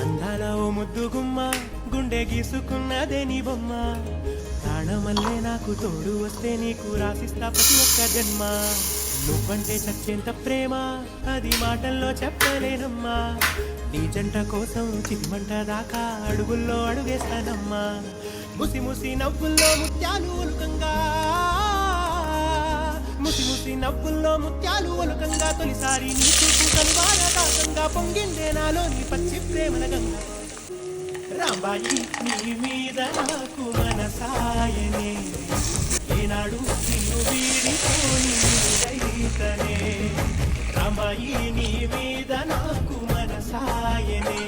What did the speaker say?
అందాల ఓ ముద్దు గుమ్మ గుండె గీసుకున్నదే నీ బొమ్మ ప్రాణమల్లే నాకు తోడు వస్తే నీకు రాసిస్తా ప్రతి ఒక్క జన్మ నువ్వంటే చచ్చేంత ప్రేమ అది మాటల్లో చెప్పలేనమ్మా నీ జంట కోసం చిమ్మంట దాకా అడుగుల్లో అడుగేస్తానమ్మా ముసి ముసి నవ్వుల్లో ముత్యాలు ఒలుకంగా ముసి ముసి నవ్వుల్లో ముత్యాలు ఒలుకంగా తొలిసారి నీ చూపు కనివారదాకంగా పొంగిందే నాలో నీ పచ్చి ప్రేమల గంగ రాంబాయి నీ మీద నాకు మనసాయనే ఏనాడు నిన్ను వీడిపోని రైతనే రాంబాయి నీ మీద నాకు మనసాయనే